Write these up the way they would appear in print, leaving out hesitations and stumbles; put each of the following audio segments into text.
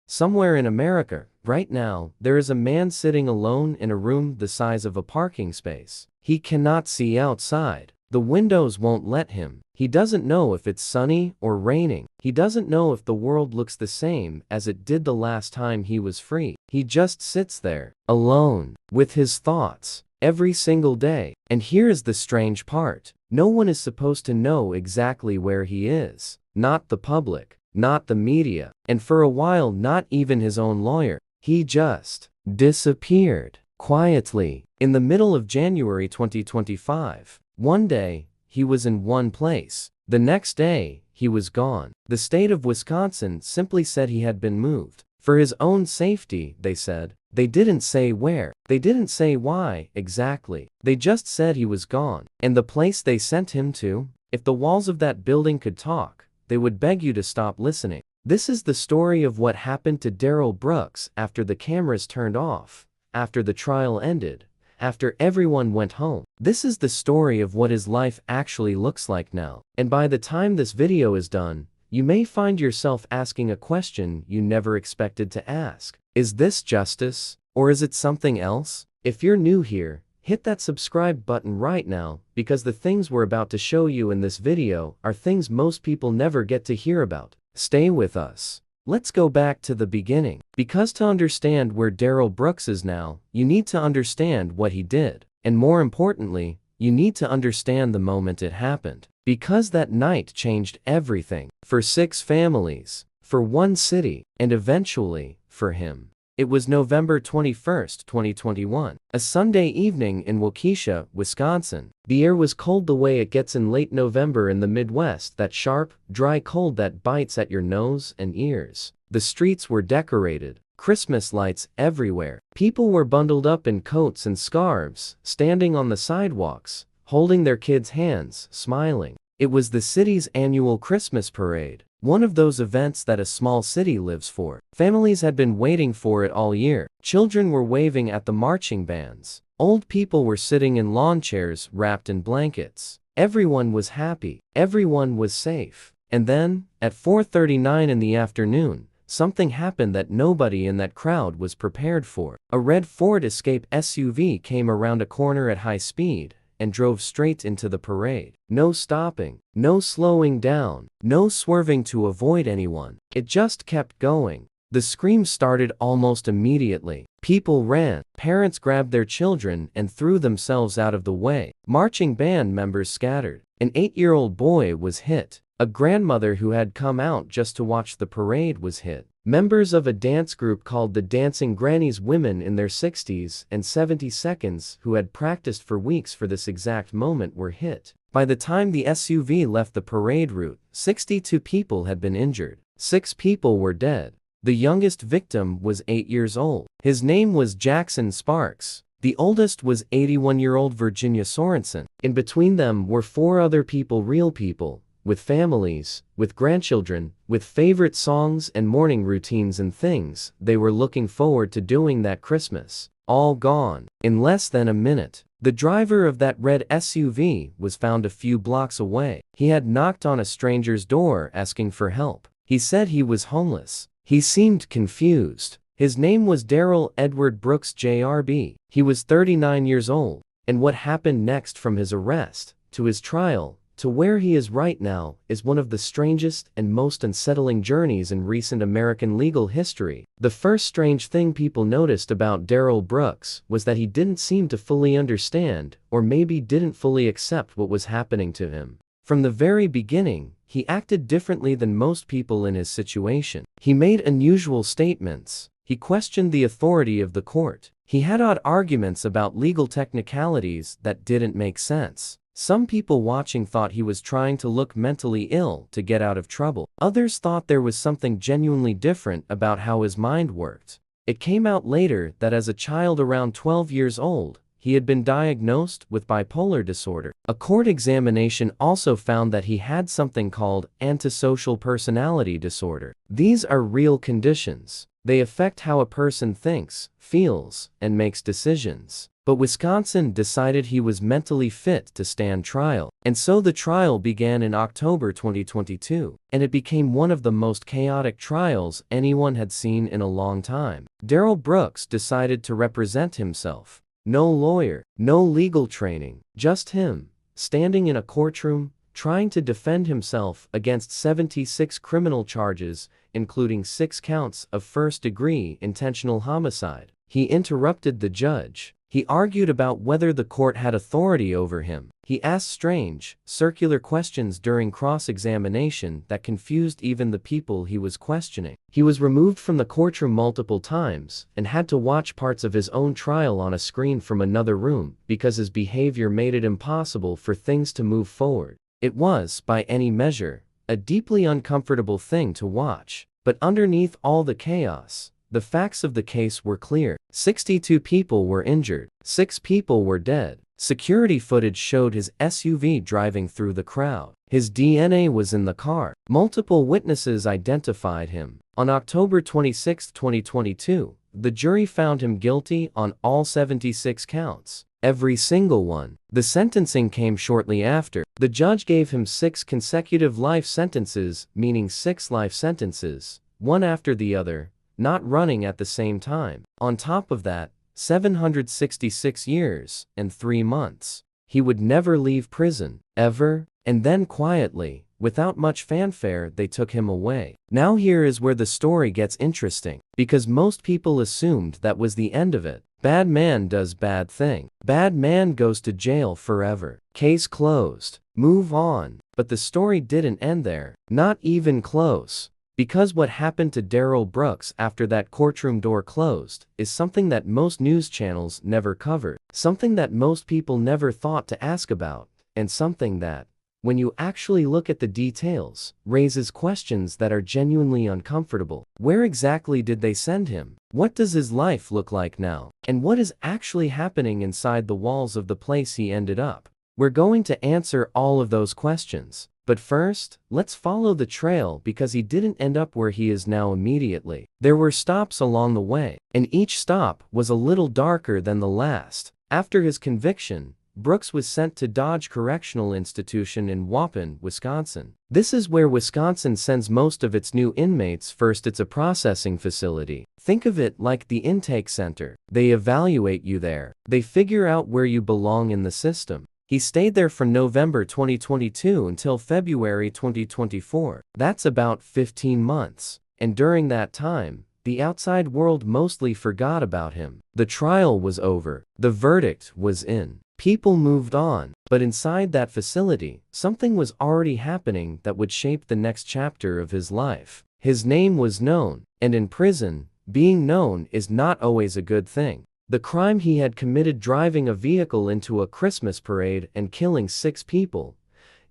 Somewhere in America, right now, there is a man sitting alone in a room the size of a parking space. He cannot see outside. The windows won't let him. He doesn't know if it's sunny or raining. He doesn't know if the world looks the same as it did the last time he was free. He just sits there, alone, with his thoughts, every single day. And here is the strange part. No one is supposed to know exactly where he is. Not the public, not the media, and for a while not even his own lawyer. He just disappeared, quietly, in the middle of January 2025. One day, he was in one place. The next day, he was gone. The state of Wisconsin simply said he had been moved. For his own safety, they said. They didn't say where. They didn't say why, exactly. They just said he was gone. And the place they sent him to? If the walls of that building could talk, they would beg you to stop listening. This is the story of what happened to Darrell Brooks after the cameras turned off, after the trial ended, after everyone went home. This is the story of what his life actually looks like now. And by the time this video is done, you may find yourself asking a question you never expected to ask. Is this justice, or is it something else? If you're new here, hit that subscribe button right now, because the things we're about to show you in this video are things most people never get to hear about. Stay with us. Let's go back to the beginning. Because to understand where Darrell Brooks is now, you need to understand what he did. And more importantly, you need to understand the moment it happened. Because that night changed everything. For 6 families, for one city, and eventually, for him. It was November 21st, 2021, a Sunday evening in Waukesha, Wisconsin. The air was cold the way it gets in late November in the Midwest, that sharp, dry cold that bites at your nose and ears. The streets were decorated, Christmas lights everywhere. People were bundled up in coats and scarves, standing on the sidewalks, holding their kids' hands, smiling. It was the city's annual Christmas parade, one of those events that a small city lives for. Families had been waiting for it all year. Children were waving at the marching bands. Old people were sitting in lawn chairs wrapped in blankets. Everyone was happy. Everyone was safe. And then, at 4:39 in the afternoon, something happened that nobody in that crowd was prepared for. A red Ford Escape SUV came around a corner at high speed and drove straight into the parade. No stopping, no slowing down, no swerving to avoid anyone. It just kept going. The screams started almost immediately. People ran. Parents grabbed their children and threw themselves out of the way. Marching band members scattered. An 8-year-old boy was hit. A grandmother who had come out just to watch the parade was hit. Members of a dance group called the Dancing Grannies, women in their 60s and 70s who had practiced for weeks for this exact moment, were hit. By the time the SUV left the parade route, 62 people had been injured. 6 people were dead. The youngest victim was 8 years old. His name was Jackson Sparks. The oldest was 81-year-old Virginia Sorensen. In between them were 4 other people, real people, with families, with grandchildren, with favorite songs and morning routines and things they were looking forward to doing that Christmas. All gone. In less than a minute. The driver of that red SUV was found a few blocks away. He had knocked on a stranger's door asking for help. He said he was homeless. He seemed confused. His name was Darrell Edward Brooks, JRB. He was 39 years old. And what happened next, from his arrest, to his trial, to where he is right now, is one of the strangest and most unsettling journeys in recent American legal history. The first strange thing people noticed about Darrell Brooks was that he didn't seem to fully understand, or maybe didn't fully accept, what was happening to him. From the very beginning, he acted differently than most people in his situation. He made unusual statements. He questioned the authority of the court. He had odd arguments about legal technicalities that didn't make sense. Some people watching thought he was trying to look mentally ill to get out of trouble. Others thought there was something genuinely different about how his mind worked. It came out later that as a child around 12 years old, he had been diagnosed with bipolar disorder. A court examination also found that he had something called antisocial personality disorder. These are real conditions. They affect how a person thinks, feels, and makes decisions. But Wisconsin decided he was mentally fit to stand trial. And so the trial began in October 2022, and it became one of the most chaotic trials anyone had seen in a long time. Darrell Brooks decided to represent himself. No lawyer, no legal training, just him, standing in a courtroom, trying to defend himself against 76 criminal charges, including 6 counts of first-degree intentional homicide. He interrupted the judge. He argued about whether the court had authority over him. He asked strange, circular questions during cross-examination that confused even the people he was questioning. He was removed from the courtroom multiple times and had to watch parts of his own trial on a screen from another room because his behavior made it impossible for things to move forward. It was, by any measure, a deeply uncomfortable thing to watch. But underneath all the chaos, the facts of the case were clear. 62 people were injured. 6 people were dead. Security footage showed his SUV driving through the crowd. His DNA was in the car. Multiple witnesses identified him. On October 26, 2022, the jury found him guilty on all 76 counts. Every single one. The sentencing came shortly after. The judge gave him 6 consecutive life sentences, meaning 6 life sentences, one after the other, not running at the same time. On top of that, 766 years and 3 months. He would never leave prison, ever, and then quietly, without much fanfare, they took him away. Now here is where the story gets interesting, because most people assumed that was the end of it. Bad man does bad thing. Bad man goes to jail forever. Case closed. Move on. But the story didn't end there. Not even close. Because what happened to Darrell Brooks after that courtroom door closed is something that most news channels never covered, something that most people never thought to ask about, and something that, when you actually look at the details, raises questions that are genuinely uncomfortable. Where exactly did they send him? What does his life look like now? And what is actually happening inside the walls of the place he ended up? We're going to answer all of those questions. But first, let's follow the trail because he didn't end up where he is now immediately. There were stops along the way, and each stop was a little darker than the last. After his conviction, Brooks was sent to Dodge Correctional Institution in Waupun, Wisconsin. This is where Wisconsin sends most of its new inmates. First, it's a processing facility. Think of it like the intake center. They evaluate you there. They figure out where you belong in the system. He stayed there from November 2022 until February 2024. That's about 15 months. And during that time, the outside world mostly forgot about him. The trial was over. The verdict was in. People moved on. But inside that facility, something was already happening that would shape the next chapter of his life. His name was known. And in prison, being known is not always a good thing. The crime he had committed, driving a vehicle into a Christmas parade and killing 6 people,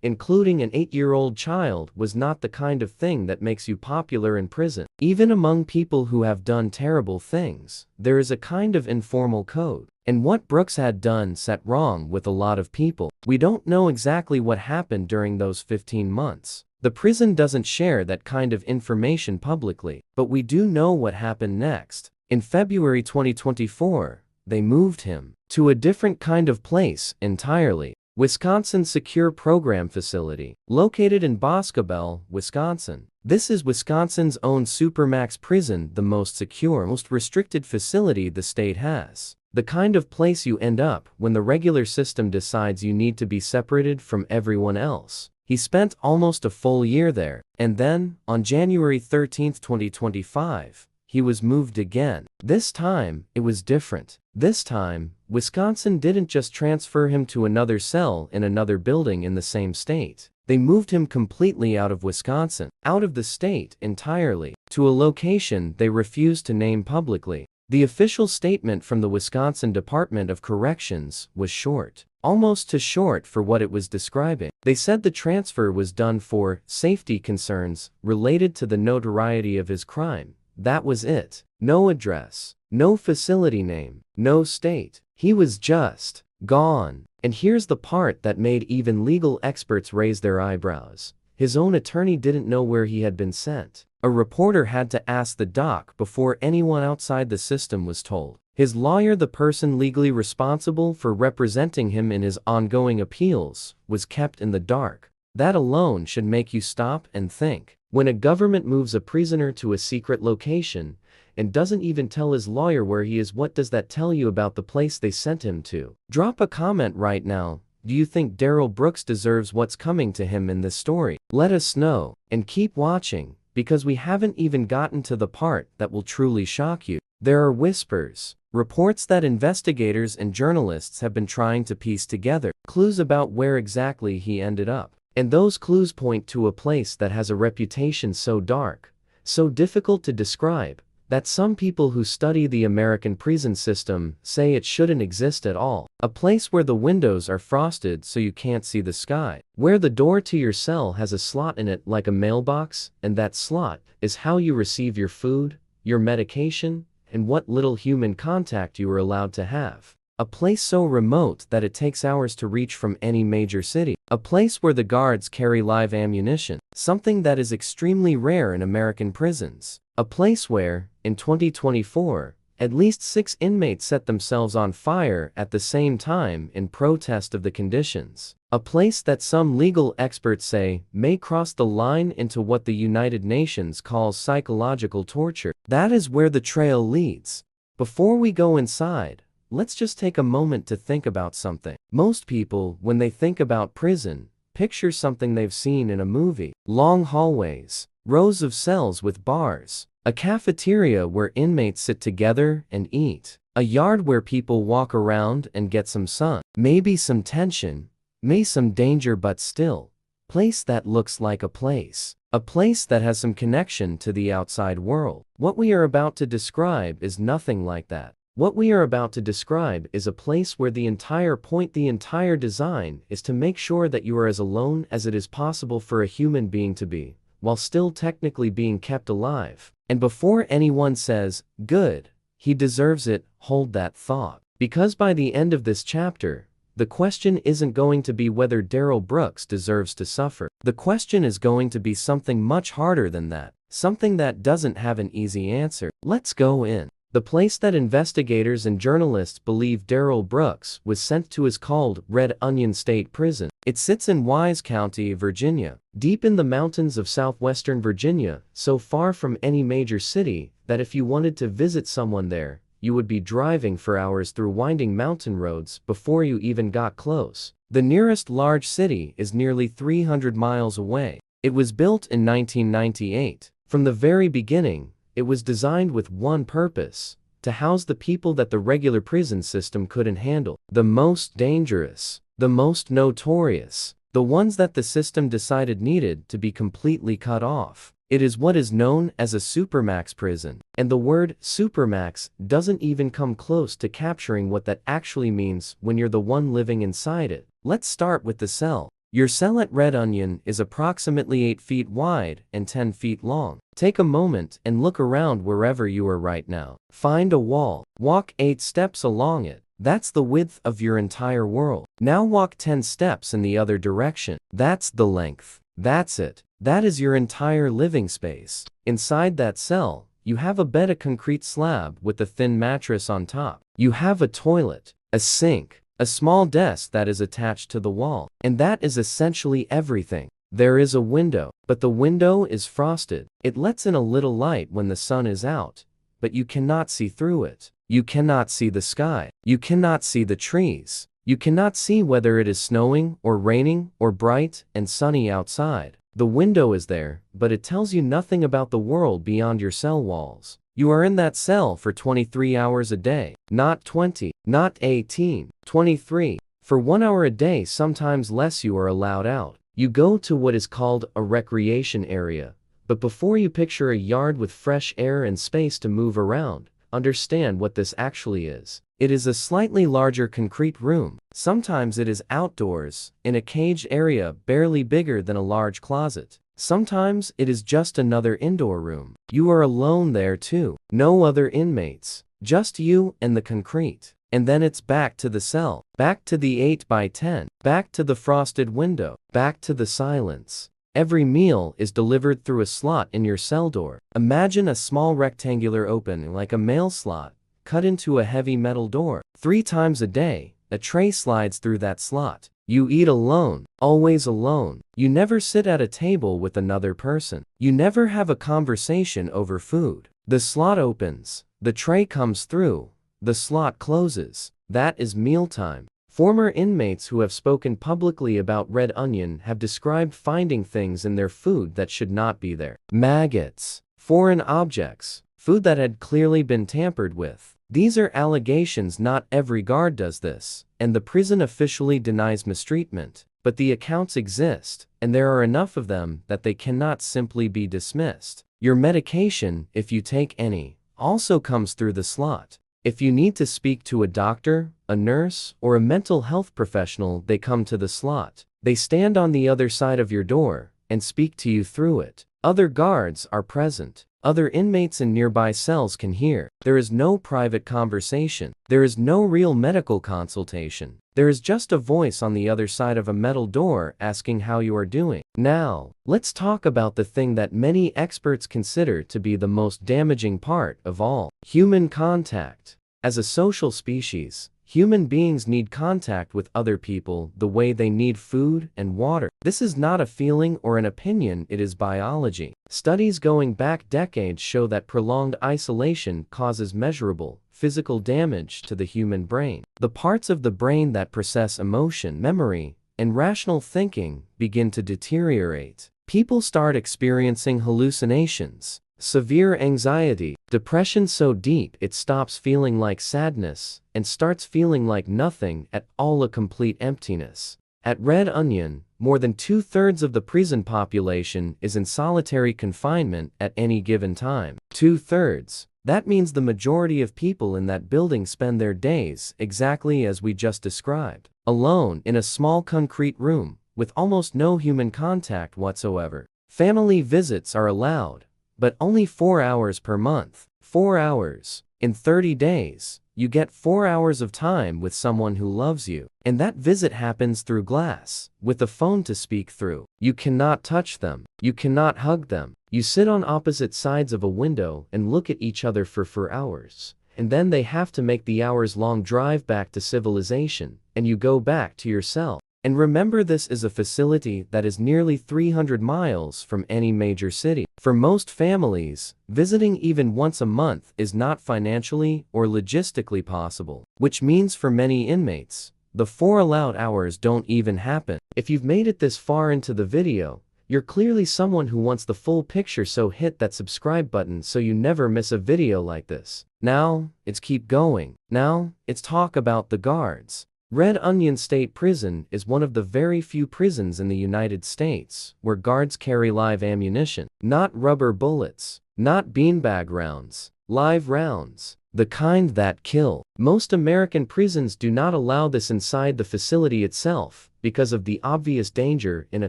including an 8-year-old child, was not the kind of thing that makes you popular in prison. Even among people who have done terrible things, there is a kind of informal code. And what Brooks had done set wrong with a lot of people. We don't know exactly what happened during those 15 months. The prison doesn't share that kind of information publicly, but we do know what happened next. In February 2024, they moved him to a different kind of place entirely. Wisconsin Secure Program Facility, located in Boscobel, Wisconsin. This is Wisconsin's own supermax prison, the most secure, most restricted facility the state has. The kind of place you end up when the regular system decides you need to be separated from everyone else. He spent almost a full year there, and then, on January 13, 2025, he was moved again. This time, it was different. This time, Wisconsin didn't just transfer him to another cell in another building in the same state. They moved him completely out of Wisconsin, out of the state entirely, to a location they refused to name publicly. The official statement from the Wisconsin Department of Corrections was short, almost too short for what it was describing. They said the transfer was done for safety concerns related to the notoriety of his crime. That was it. No address, no facility name, no state. He was just gone. And here's the part that made even legal experts raise their eyebrows. His own attorney didn't know where he had been sent. A reporter had to ask the doc before anyone outside the system was told. His lawyer, the person legally responsible for representing him in his ongoing appeals, was kept in the dark. That alone should make you stop and think. When a government moves a prisoner to a secret location and doesn't even tell his lawyer where he is, what does that tell you about the place they sent him to? Drop a comment right now. Do you think Darrell Brooks deserves what's coming to him in this story? Let us know, and keep watching, because we haven't even gotten to the part that will truly shock you. There are whispers, reports that investigators and journalists have been trying to piece together, clues about where exactly he ended up. And those clues point to a place that has a reputation so dark, so difficult to describe, that some people who study the American prison system say it shouldn't exist at all. A place where the windows are frosted so you can't see the sky. Where the door to your cell has a slot in it like a mailbox, and that slot is how you receive your food, your medication, and what little human contact you are allowed to have. A place so remote that it takes hours to reach from any major city. A place where the guards carry live ammunition, something that is extremely rare in American prisons. A place where, in 2024, at least 6 inmates set themselves on fire at the same time in protest of the conditions. A place that some legal experts say may cross the line into what the United Nations calls psychological torture. That is where the trail leads. Before we go inside, let's just take a moment to think about something. Most people, when they think about prison, picture something they've seen in a movie. Long hallways, rows of cells with bars, a cafeteria where inmates sit together and eat, a yard where people walk around and get some sun, maybe some tension, maybe some danger, but still, place that looks like a place that has some connection to the outside world. What we are about to describe is nothing like that. What we are about to describe is a place where the entire point, the entire design, is to make sure that you are as alone as it is possible for a human being to be, while still technically being kept alive. And before anyone says, "Good, he deserves it," hold that thought. Because by the end of this chapter, the question isn't going to be whether Darrell Brooks deserves to suffer. The question is going to be something much harder than that, something that doesn't have an easy answer. Let's go in. The place that investigators and journalists believe Darrell Brooks was sent to is called Red Onion State Prison. It sits in Wise County, Virginia, deep in the mountains of southwestern Virginia, so far from any major city that if you wanted to visit someone there, you would be driving for hours through winding mountain roads before you even got close. The nearest large city is nearly 300 miles away. It was built in 1998. From the very beginning, it was designed with one purpose: to house the people that the regular prison system couldn't handle. The most dangerous, the most notorious, the ones that the system decided needed to be completely cut off. It is what is known as a supermax prison. And the word supermax doesn't even come close to capturing what that actually means when you're the one living inside it. Let's start with the cell. Your cell at Red Onion is approximately 8 feet wide and 10 feet long. Take a moment and look around wherever you are right now. Find a wall. Walk 8 steps along it. That's the width of your entire world. Now walk 10 steps in the other direction. That's the length. That's it. That is your entire living space. Inside that cell, you have a bed, a concrete slab with a thin mattress on top. You have a toilet, a sink, a small desk that is attached to the wall. And that is essentially everything. There is a window, but the window is frosted. It lets in a little light when the sun is out, but you cannot see through it. You cannot see the sky. You cannot see the trees. You cannot see whether it is snowing or raining or bright and sunny outside. The window is there, but it tells you nothing about the world beyond your cell walls. You are in that cell for 23 hours a day, not 20, not 18, 23. For 1 hour a day, sometimes less, you are allowed out. You go to what is called a recreation area. But before you picture a yard with fresh air and space to move around, understand what this actually is. It is a slightly larger concrete room. Sometimes it is outdoors, in a caged area barely bigger than a large closet. Sometimes it is just another indoor room. You are alone there too. No other inmates. Just you and the concrete. And then it's back to the cell. Back to the 8 by 10. Back to the frosted window. Back to the silence. Every meal is delivered through a slot in your cell door. Imagine a small rectangular opening like a mail slot, cut into a heavy metal door. 3 times a day, a tray slides through that slot. You eat alone, always alone. You never sit at a table with another person. You never have a conversation over food. The slot opens, the tray comes through, the slot closes. That is mealtime. Former inmates who have spoken publicly about red onion have described finding things in their food that should not be there. Maggots, foreign objects, food that had clearly been tampered with. These are allegations. Not every guard does this, and the prison officially denies mistreatment. But the accounts exist, and there are enough of them that they cannot simply be dismissed. Your medication, if you take any, also comes through the slot. If you need to speak to a doctor, a nurse, or a mental health professional, they come to the slot. They stand on the other side of your door and speak to you through it. Other guards are present. Other inmates in nearby cells can hear. There is no private conversation. There is no real medical consultation. There is just a voice on the other side of a metal door asking how you are doing. Now, let's talk about the thing that many experts consider to be the most damaging part of all: human contact. As a social species, human beings need contact with other people the way they need food and water. This is not a feeling or an opinion, it is biology. Studies going back decades show that prolonged isolation causes measurable, physical damage to the human brain. The parts of the brain that process emotion, memory, and rational thinking begin to deteriorate. People start experiencing hallucinations, severe anxiety, depression so deep it stops feeling like sadness and starts feeling like nothing at all, a complete emptiness. At Red Onion, more than 2/3 of the prison population is in solitary confinement at any given time. 2/3. That means the majority of people in that building spend their days exactly as we just described, alone in a small concrete room with almost no human contact whatsoever. Family visits are allowed, but only 4 hours per month. 4 hours. In 30 days, you get 4 hours of time with someone who loves you. And that visit happens through glass, with a phone to speak through. You cannot touch them. You cannot hug them. You sit on opposite sides of a window and look at each other for 4 hours. And then they have to make the hours-long drive back to civilization, and you go back to your cell. And remember, this is a facility that is nearly 300 miles from any major city. For most families, visiting even once a month is not financially or logistically possible, which means for many inmates, the 4 allowed hours don't even happen. If you've made it this far into the video, you're clearly someone who wants the full picture, so hit that subscribe button so you never miss a video like this. Now, it's keep going. Now, it's talk about the guards. Red Onion State Prison is one of the very few prisons in the United States where guards carry live ammunition. Not rubber bullets, not beanbag rounds, live rounds, the kind that kill. Most American prisons do not allow this inside the facility itself because of the obvious danger in a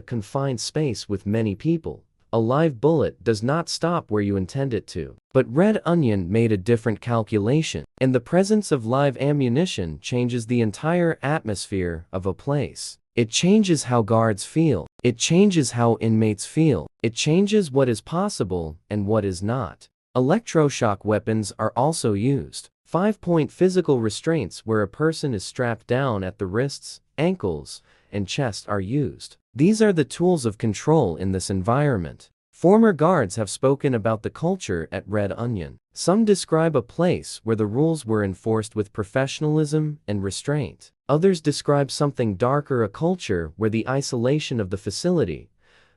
confined space with many people. A live bullet does not stop where you intend it to. But Red Onion made a different calculation, and the presence of live ammunition changes the entire atmosphere of a place. It changes how guards feel. It changes how inmates feel. It changes what is possible and what is not. Electroshock weapons are also used. 5-point physical restraints where a person is strapped down at the wrists, ankles, and chest are used. These are the tools of control in this environment. Former guards have spoken about the culture at Red Onion. Some describe a place where the rules were enforced with professionalism and restraint. Others describe something darker, a culture where the isolation of the facility,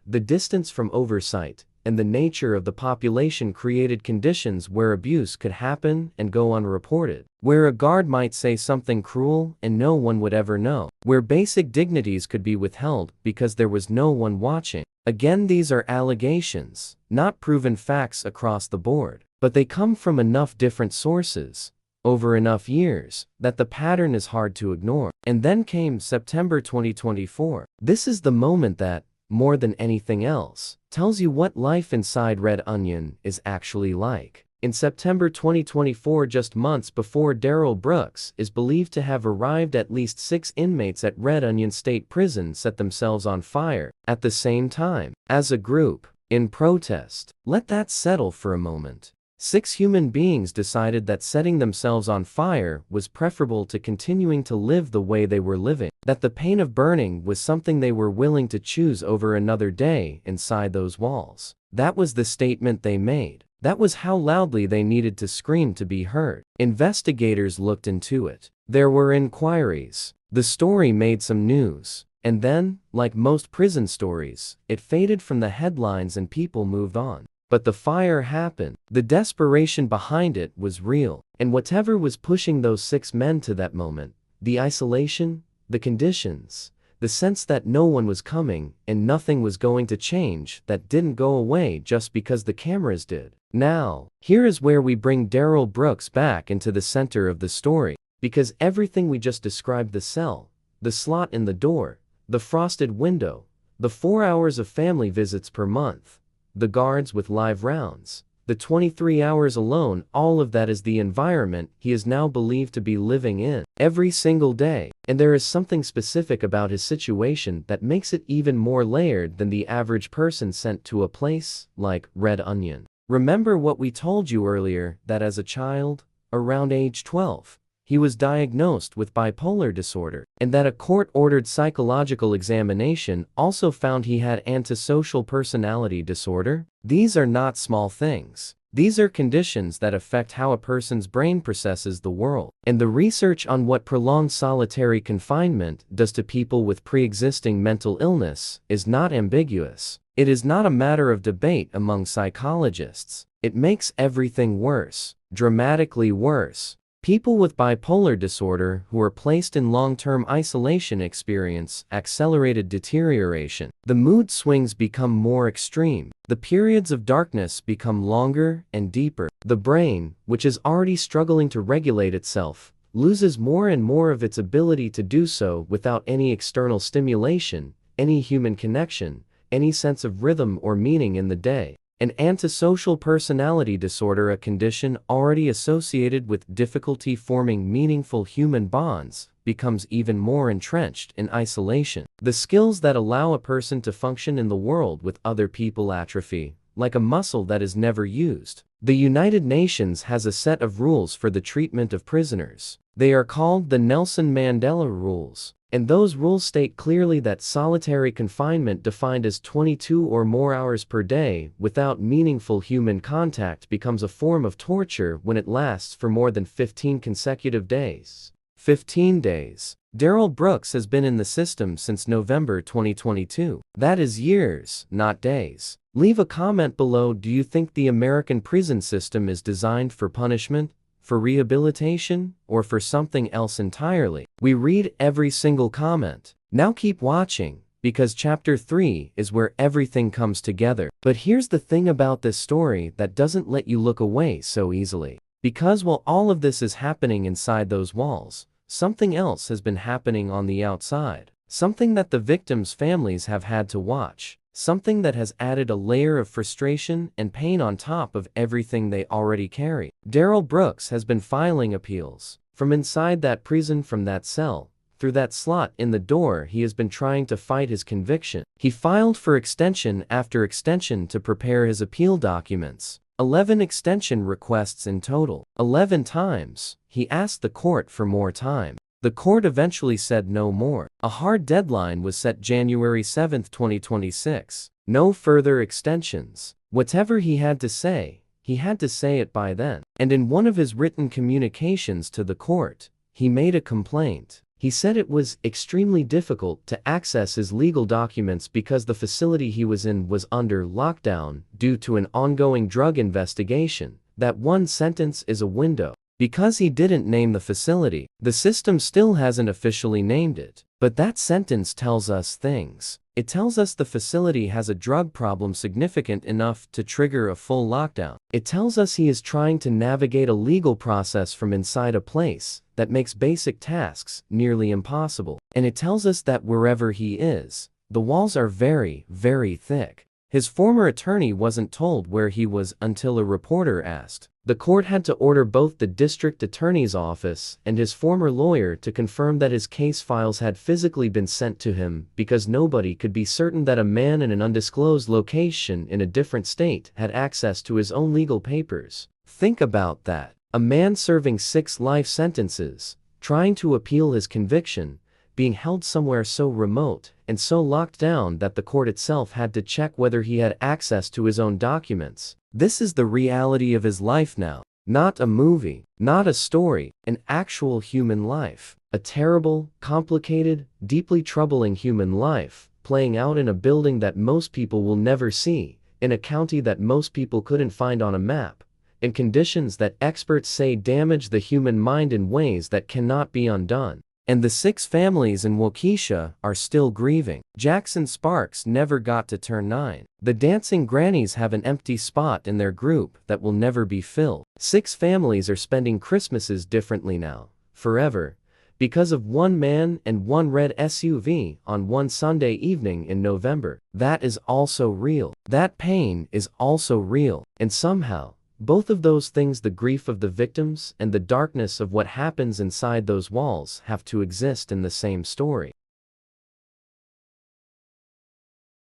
the distance from oversight, and the nature of the population created conditions where abuse could happen and go unreported, where a guard might say something cruel and no one would ever know, where basic dignities could be withheld because there was no one watching. Again, these are allegations, not proven facts across the board, but they come from enough different sources, over enough years, that the pattern is hard to ignore. And then came September 2024. This is the moment that, more than anything else, tells you what life inside Red Onion is actually like. In September 2024, just months before Darrell Brooks is believed to have arrived, at least 6 inmates at Red Onion State Prison set themselves on fire at the same time, as a group, in protest. Let that settle for a moment. 6 human beings decided that setting themselves on fire was preferable to continuing to live the way they were living, that the pain of burning was something they were willing to choose over another day inside those walls. That was the statement they made. That was how loudly they needed to scream to be heard. Investigators looked into it. There were inquiries. The story made some news. And then, like most prison stories, it faded from the headlines and people moved on. But the fire happened. The desperation behind it was real. And whatever was pushing those 6 men to that moment, the isolation, the conditions, the sense that no one was coming and nothing was going to change, that didn't go away just because the cameras did. Now, here is where we bring Darrell Brooks back into the center of the story, because everything we just described, the cell, the slot in the door, the frosted window, the 4 hours of family visits per month, the guards with live rounds, the 23 hours alone, all of that is the environment he is now believed to be living in every single day. And there is something specific about his situation that makes it even more layered than the average person sent to a place like Red Onion. Remember what we told you earlier, that as a child, around age 12, he was diagnosed with bipolar disorder, and that a court-ordered psychological examination also found he had antisocial personality disorder? These are not small things. These are conditions that affect how a person's brain processes the world. And the research on what prolonged solitary confinement does to people with pre-existing mental illness is not ambiguous. It is not a matter of debate among psychologists. It makes everything worse, dramatically worse. People with bipolar disorder who are placed in long-term isolation experience accelerated deterioration. The mood swings become more extreme. The periods of darkness become longer and deeper. The brain, which is already struggling to regulate itself, loses more and more of its ability to do so without any external stimulation, any human connection, any sense of rhythm or meaning in the day. An antisocial personality disorder, a condition already associated with difficulty forming meaningful human bonds, becomes even more entrenched in isolation. The skills that allow a person to function in the world with other people atrophy, like a muscle that is never used. The United Nations has a set of rules for the treatment of prisoners. They are called the Nelson Mandela Rules. And those rules state clearly that solitary confinement defined as 22 or more hours per day without meaningful human contact becomes a form of torture when it lasts for more than 15 consecutive days. 15 days. Darrell Brooks has been in the system since November 2022. That is years, not days. Leave a comment below. Do you think the American prison system is designed for punishment, for rehabilitation, or for something else entirely? We read every single comment. Now keep watching, because chapter 3 is where everything comes together. But here's the thing about this story that doesn't let you look away so easily. Because while all of this is happening inside those walls, something else has been happening on the outside. Something that the victims' families have had to watch. Something that has added a layer of frustration and pain on top of everything they already carry. Darrell Brooks has been filing appeals. From inside that prison, from that cell, through that slot in the door, he has been trying to fight his conviction. He filed for extension after extension to prepare his appeal documents. 11 extension requests in total. 11 times, he asked the court for more time. The court eventually said no more. A hard deadline was set, January 7, 2026. No further extensions. Whatever he had to say it by then. And in one of his written communications to the court, he made a complaint. He said it was extremely difficult to access his legal documents because the facility he was in was under lockdown due to an ongoing drug investigation. That one sentence is a window. Because he didn't name the facility, the system still hasn't officially named it. But that sentence tells us things. It tells us the facility has a drug problem significant enough to trigger a full lockdown. It tells us he is trying to navigate a legal process from inside a place that makes basic tasks nearly impossible. And it tells us that wherever he is, the walls are very, very thick. His former attorney wasn't told where he was until a reporter asked. The court had to order both the district attorney's office and his former lawyer to confirm that his case files had physically been sent to him because nobody could be certain that a man in an undisclosed location in a different state had access to his own legal papers. Think about that. A man serving 6 life sentences, trying to appeal his conviction, being held somewhere so remote and so locked down that the court itself had to check whether he had access to his own documents. This is the reality of his life now. Not a movie, not a story, an actual human life. A terrible, complicated, deeply troubling human life, playing out in a building that most people will never see, in a county that most people couldn't find on a map, in conditions that experts say damage the human mind in ways that cannot be undone. And the 6 families in Waukesha are still grieving. Jackson Sparks never got to turn 9. The dancing grannies have an empty spot in their group that will never be filled. 6 families are spending Christmases differently now, forever, because of one man and one red SUV on one Sunday evening in November. That is also real. That pain is also real. And somehow, both of those things, the grief of the victims and the darkness of what happens inside those walls, have to exist in the same story.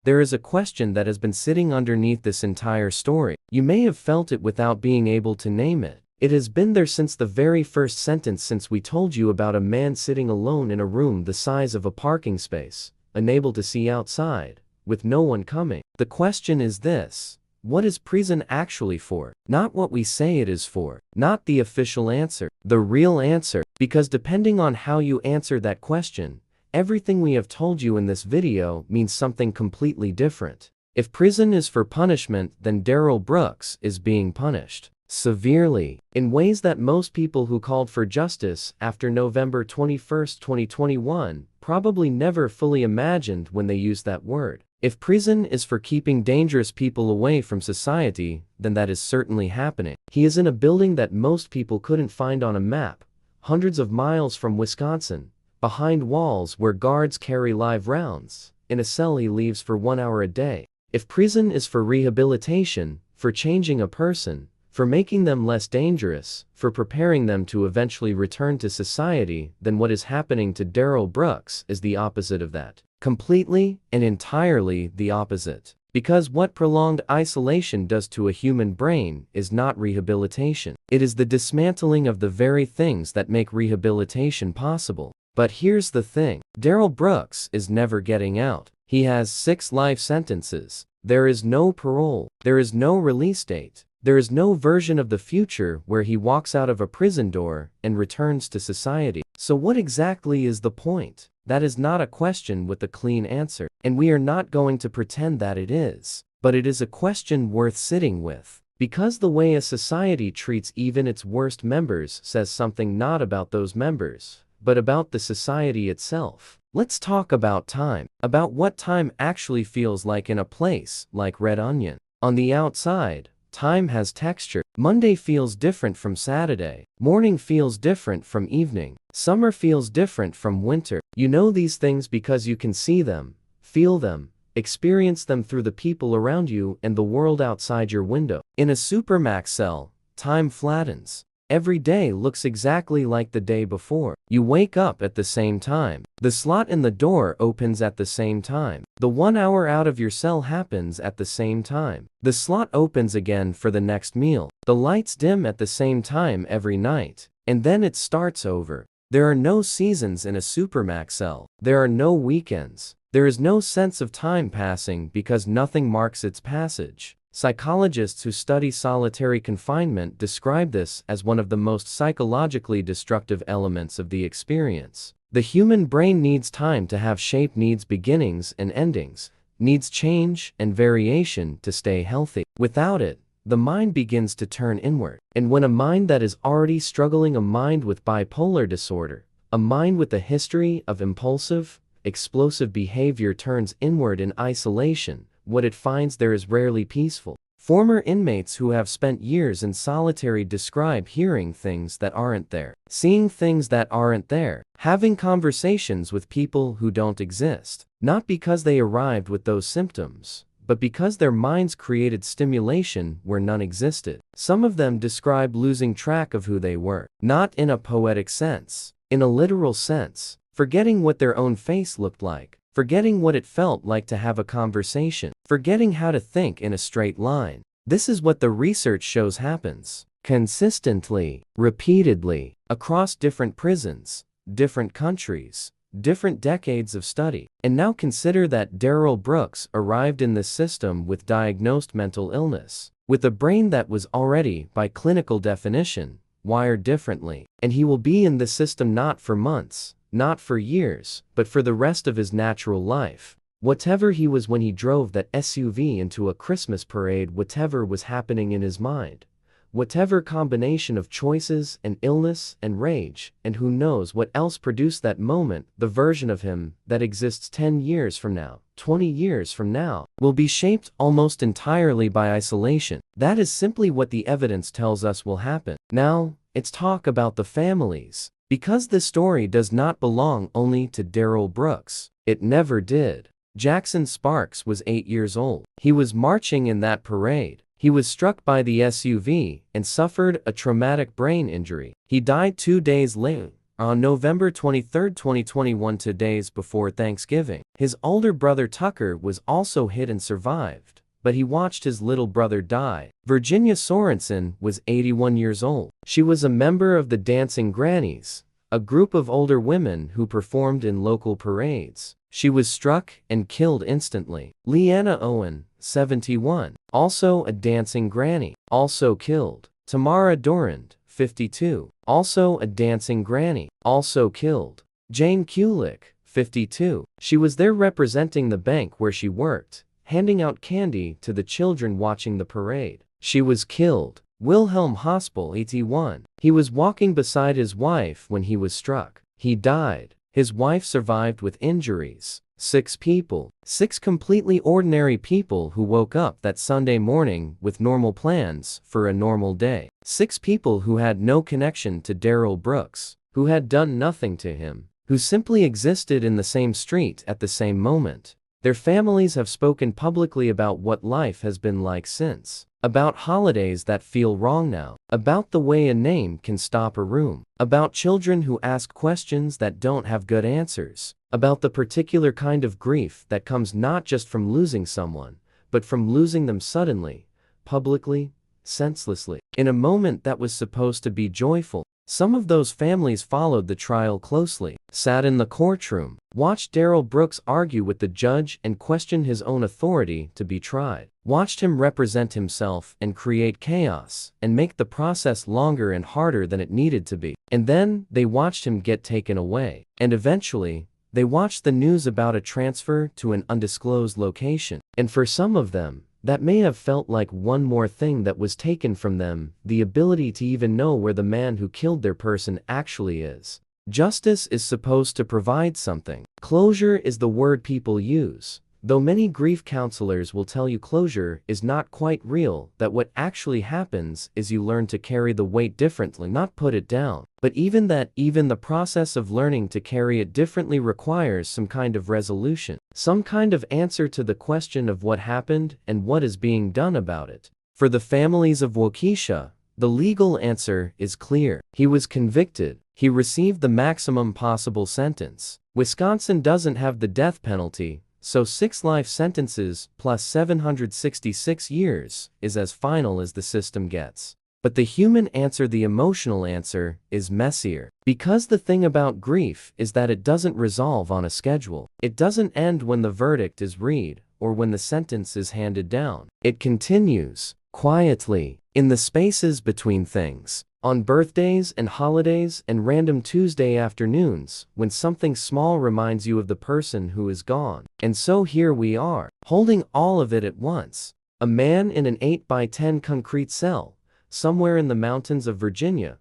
There is a question that has been sitting underneath this entire story. You may have felt it without being able to name it. It has been there since the very first sentence, since we told you about a man sitting alone in a room the size of a parking space, unable to see outside, with no one coming. The question is this: what is prison actually for? Not what we say it is for. Not the official answer. The real answer. Because depending on how you answer that question, everything we have told you in this video means something completely different. If prison is for punishment, then Darrell Brooks is being punished severely, in ways that most people who called for justice after November 21, 2021, probably never fully imagined when they used that word. If prison is for keeping dangerous people away from society, then that is certainly happening. He is in a building that most people couldn't find on a map, hundreds of miles from Wisconsin, behind walls where guards carry live rounds, in a cell he leaves for 1 hour a day. If prison is for rehabilitation, for changing a person, for making them less dangerous, for preparing them to eventually return to society, then what is happening to Darrell Brooks is the opposite of that. Completely and entirely the opposite. Because what prolonged isolation does to a human brain is not rehabilitation. It is the dismantling of the very things that make rehabilitation possible. But here's the thing: Darrell Brooks is never getting out. He has 6 life sentences. There is no parole. There is no release date. There is no version of the future where he walks out of a prison door and returns to society. So what exactly is the point? That is not a question with a clean answer, and we are not going to pretend that it is. But it is a question worth sitting with, because the way a society treats even its worst members says something not about those members, but about the society itself. Let's talk about time, about what time actually feels like in a place like Red Onion. On the outside, time has texture. Monday feels different from Saturday. Morning feels different from evening. Summer feels different from winter. You know these things because you can see them, feel them, experience them through the people around you and the world outside your window. In a supermax cell, time flattens. Every day looks exactly like the day before. You wake up at the same time. The slot in the door opens at the same time. The 1 hour out of your cell happens at the same time. The slot opens again for the next meal. The lights dim at the same time every night. And then it starts over. There are no seasons in a supermax cell. There are no weekends. There is no sense of time passing because nothing marks its passage. Psychologists who study solitary confinement describe this as one of the most psychologically destructive elements of the experience. The human brain needs time to have shape, needs beginnings and endings, needs change and variation to stay healthy. Without it, the mind begins to turn inward. And when a mind that is already struggling, a mind with bipolar disorder, a mind with a history of impulsive, explosive behavior turns inward in isolation, what it finds there is rarely peaceful. Former inmates who have spent years in solitary describe hearing things that aren't there, seeing things that aren't there, having conversations with people who don't exist, not because they arrived with those symptoms, but because their minds created stimulation where none existed. Some of them describe losing track of who they were, not in a poetic sense, in a literal sense, forgetting what their own face looked like, forgetting what it felt like to have a conversation, forgetting how to think in a straight line. This is what the research shows happens consistently, repeatedly, across different prisons, different countries, different decades of study. And now consider that Darrell Brooks arrived in this system with diagnosed mental illness, with a brain that was already, by clinical definition, wired differently. And he will be in this system not for months, not for years, but for the rest of his natural life. Whatever he was when he drove that SUV into a Christmas parade, whatever was happening in his mind, whatever combination of choices and illness and rage, and who knows what else produced that moment, the version of him that exists 10 years from now, 20 years from now, will be shaped almost entirely by isolation. That is simply what the evidence tells us will happen. Now, it's talk about the families. Because this story does not belong only to Darrell Brooks. It never did. Jackson Sparks was 8 years old. He was marching in that parade. He was struck by the SUV and suffered a traumatic brain injury. He died 2 days later, on November 23, 2021, 2 days before Thanksgiving. His older brother Tucker was also hit and survived, but he watched his little brother die. Virginia Sorensen was 81 years old. She was a member of the Dancing Grannies, a group of older women who performed in local parades. She was struck and killed instantly. Leanna Owen, 71, also a dancing granny, also killed. Tamara Dorand, 52, also a dancing granny, also killed. Jane Kulik, 52. She was there representing the bank where she worked, handing out candy to the children watching the parade. She was killed. Wilhelm Hospel, 81. He was walking beside his wife when he was struck. He died. His wife survived with injuries. 6 people. 6 completely ordinary people who woke up that Sunday morning with normal plans for a normal day. 6 people who had no connection to Darrell Brooks, who had done nothing to him, who simply existed in the same street at the same moment. Their families have spoken publicly about what life has been like since. About holidays that feel wrong now. About the way a name can stop a room. About children who ask questions that don't have good answers. About the particular kind of grief that comes not just from losing someone, but from losing them suddenly, publicly, senselessly, in a moment that was supposed to be joyful. Some of those families followed the trial closely, sat in the courtroom, watched Darrell Brooks argue with the judge and question his own authority to be tried, watched him represent himself and create chaos and make the process longer and harder than it needed to be. And then they watched him get taken away. And eventually, they watched the news about a transfer to an undisclosed location. And for some of them, that may have felt like one more thing that was taken from them, the ability to even know where the man who killed their person actually is. Justice is supposed to provide something. Closure is the word people use. Though many grief counselors will tell you closure is not quite real, that what actually happens is you learn to carry the weight differently, not put it down. But even the process of learning to carry it differently requires some kind of resolution, some kind of answer to the question of what happened and what is being done about it. For the families of Waukesha, the legal answer is clear. He was convicted. He received the maximum possible sentence. Wisconsin doesn't have the death penalty, so 6 life sentences plus 766 years is as final as the system gets. But the human answer, the emotional answer, is messier. Because the thing about grief is that it doesn't resolve on a schedule. It doesn't end when the verdict is read or when the sentence is handed down. It continues, quietly, in the spaces between things. On birthdays and holidays and random Tuesday afternoons, when something small reminds you of the person who is gone. And so here we are, holding all of it at once. A man in an 8x10 concrete cell, somewhere in the mountains of Virginia,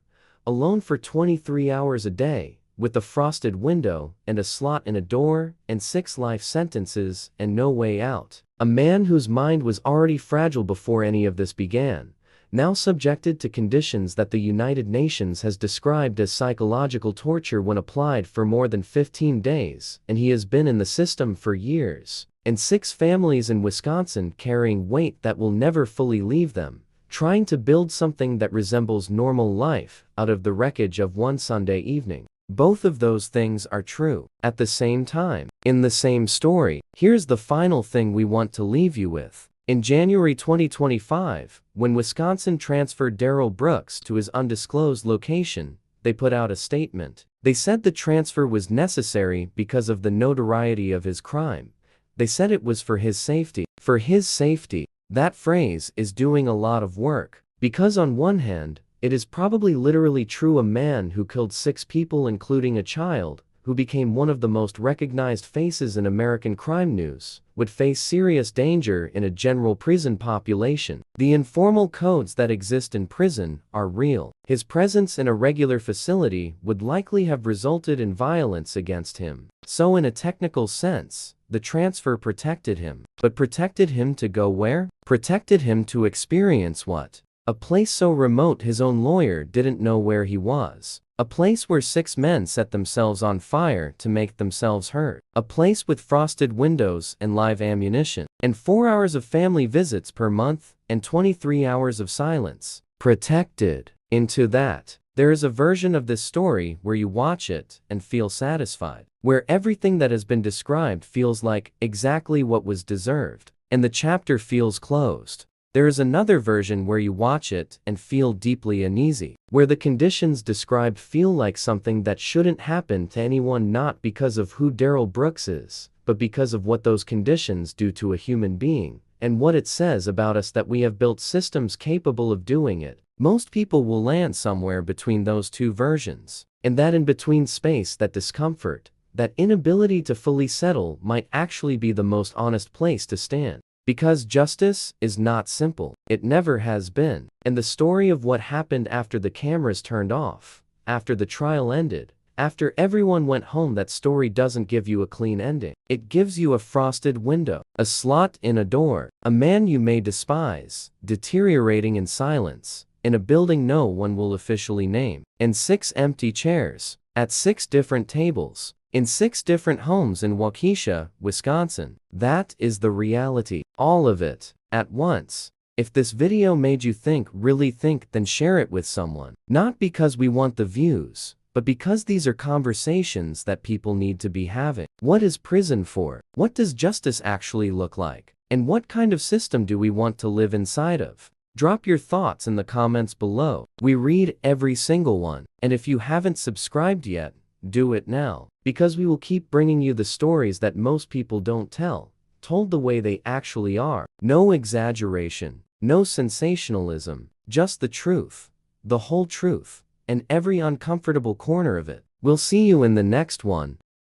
alone for 23 hours a day, with a frosted window and a slot in a door and 6 life sentences and no way out. A man whose mind was already fragile before any of this began, now subjected to conditions that the United Nations has described as psychological torture when applied for more than 15 days, and he has been in the system for years. and 6 families in Wisconsin carrying weight that will never fully leave them, trying to build something that resembles normal life out of the wreckage of one Sunday evening. Both of those things are true. At the same time, in the same story, here's the final thing we want to leave you with. In January 2025, when Wisconsin transferred Darrell Brooks to his undisclosed location, they put out a statement. They said the transfer was necessary because of the notoriety of his crime. They said it was for his safety. For his safety. That phrase is doing a lot of work. Because on one hand, it is probably literally true. A man who killed 6 people including a child, who became one of the most recognized faces in American crime news, would face serious danger in a general prison population. The informal codes that exist in prison are real. His presence in a regular facility would likely have resulted in violence against him. So in a technical sense, the transfer protected him. But protected him to go where? Protected him to experience what? A place so remote his own lawyer didn't know where he was. A place where 6 men set themselves on fire to make themselves heard. A place with frosted windows and live ammunition. And 4 hours of family visits per month and 23 hours of silence. Protected. Into that, there is a version of this story where you watch it and feel satisfied. Where everything that has been described feels like exactly what was deserved. And the chapter feels closed. There is another version where you watch it and feel deeply uneasy, where the conditions described feel like something that shouldn't happen to anyone, not because of who Darrell Brooks is, but because of what those conditions do to a human being, and what it says about us that we have built systems capable of doing it. Most people will land somewhere between those two versions, and that in-between space, that discomfort, that inability to fully settle, might actually be the most honest place to stand. Because justice is not simple. It never has been. And the story of what happened after the cameras turned off, after the trial ended, after everyone went home, that story doesn't give you a clean ending. It gives you a frosted window, a slot in a door, a man you may despise, deteriorating in silence, in a building no one will officially name, and 6 empty chairs, at 6 different tables, in 6 different homes in Waukesha, Wisconsin. That is the reality. All of it, at once. If this video made you think, really think, then share it with someone. Not because we want the views, but because these are conversations that people need to be having. What is prison for? What does justice actually look like? And what kind of system do we want to live inside of? Drop your thoughts in the comments below. We read every single one. And if you haven't subscribed yet, do it now. Because we will keep bringing you the stories that most people don't tell, told the way they actually are. No exaggeration, no sensationalism, just the truth, the whole truth, and every uncomfortable corner of it. We'll see you in the next one.